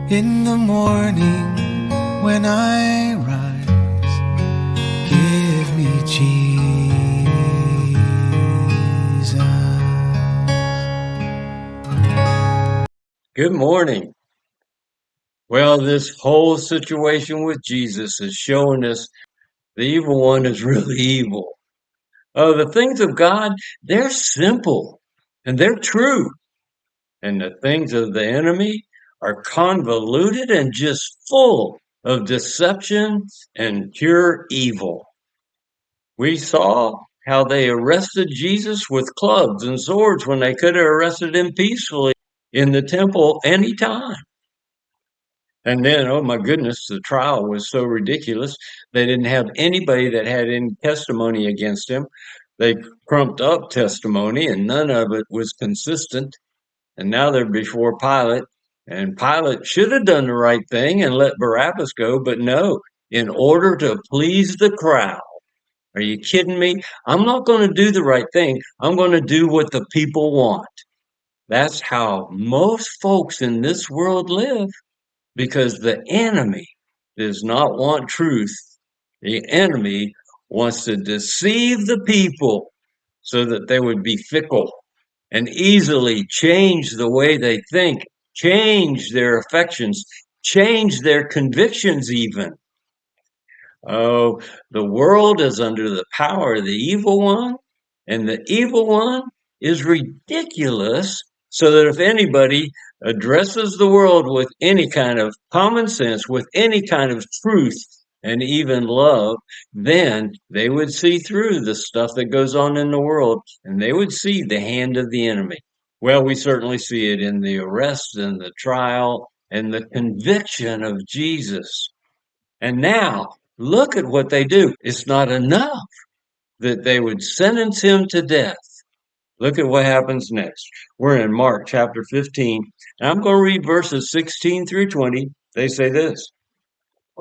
In the morning when I rise, give me Jesus. Good morning. Well, this whole situation with Jesus is showing us the evil one is really evil. The things of God, they're simple and they're true. And the things of the enemy are convoluted and just full of deception and pure evil. We saw how they arrested Jesus with clubs and swords when they could have arrested him peacefully in the temple anytime. And then, oh my goodness, the trial was so ridiculous. They didn't have anybody that had any testimony against him. They crumped up testimony, and none of it was consistent. And now they're before Pilate, and Pilate should have done the right thing and let Barabbas go, but no, in order to please the crowd. Are you kidding me? I'm not going to do the right thing. I'm going to do what the people want. That's how most folks in this world live. Because the enemy does not want truth. The enemy wants to deceive the people so that they would be fickle and easily change the way they think, change their affections, change their convictions even. Oh, the world is under the power of the evil one, and the evil one is ridiculous, so that if anybody addresses the world with any kind of common sense, with any kind of truth, and even love, then they would see through the stuff that goes on in the world, and they would see the hand of the enemy. Well, we certainly see it in the arrest and the trial and the conviction of Jesus. And now, look at what they do. It's not enough that they would sentence him to death. Look at what happens next. We're in Mark chapter 15, and I'm going to read verses 16 through 20. They say this.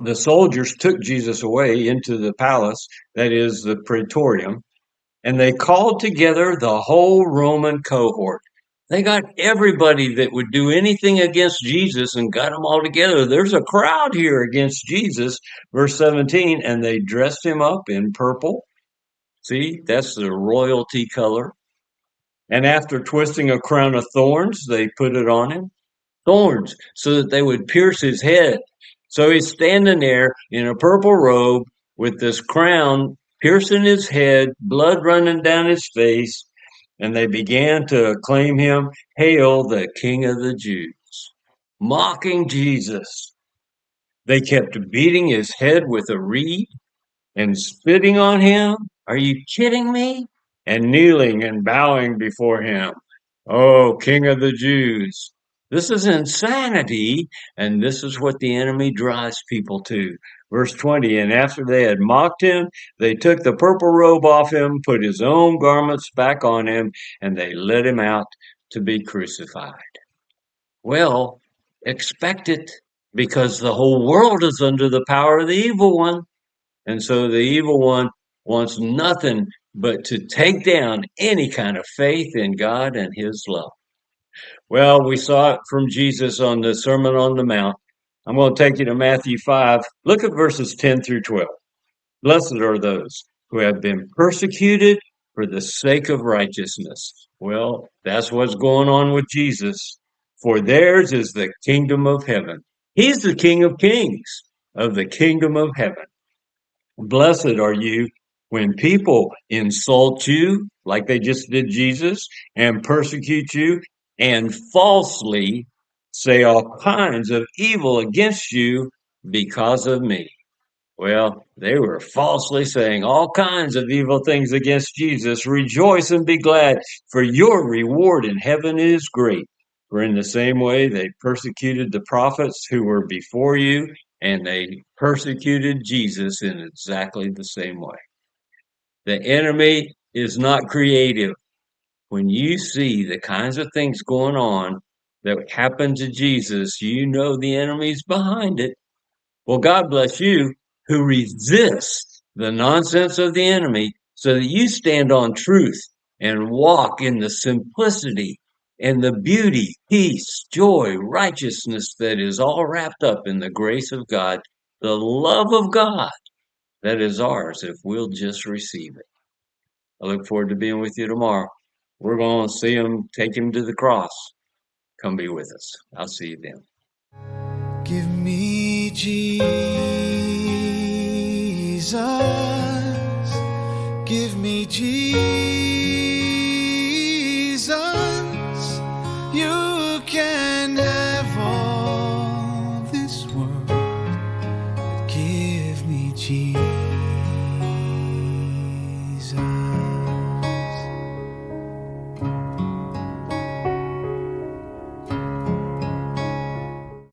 The soldiers took Jesus away into the palace, that is the praetorium, and they called together the whole Roman cohort. They got everybody that would do anything against Jesus and got them all together. There's a crowd here against Jesus. Verse 17, and they dressed him up in purple. See, that's the royalty color. And after twisting a crown of thorns, they put it on him. Thorns, so that they would pierce his head. So he's standing there in a purple robe with this crown piercing his head, blood running down his face, and they began to acclaim him, Hail the King of the Jews, mocking Jesus. They kept beating his head with a reed and spitting on him. Are you kidding me? And kneeling and bowing before him. Oh, King of the Jews. This is insanity, and this is what the enemy drives people to. Verse 20, and after they had mocked him, they took the purple robe off him, put his own garments back on him, and they led him out to be crucified. Well, expect it, because the whole world is under the power of the evil one. And so the evil one wants nothing but to take down any kind of faith in God and his love. Well, we saw it from Jesus on the Sermon on the Mount. I'm going to take you to Matthew 5. Look at verses 10 through 12. Blessed are those who have been persecuted for the sake of righteousness. Well, that's what's going on with Jesus. For theirs is the kingdom of heaven. He's the King of kings of the kingdom of heaven. Blessed are you when people insult you, like they just did Jesus, and persecute you, and falsely say all kinds of evil against you because of me. Well, they were falsely saying all kinds of evil things against Jesus. Rejoice and be glad, for your reward in heaven is great. For in the same way they persecuted the prophets who were before you, and they persecuted Jesus in exactly the same way. The enemy is not creative. When you see the kinds of things going on that happened to Jesus, you know the enemy's behind it. Well, God bless you who resists the nonsense of the enemy so that you stand on truth and walk in the simplicity and the beauty, peace, joy, righteousness that is all wrapped up in the grace of God, the love of God that is ours if we'll just receive it. I look forward to being with you tomorrow. We're going to see him, take him to the cross. Come be with us. I'll see you then. Give me Jesus. Give me Jesus. You can have all this world, but give me Jesus.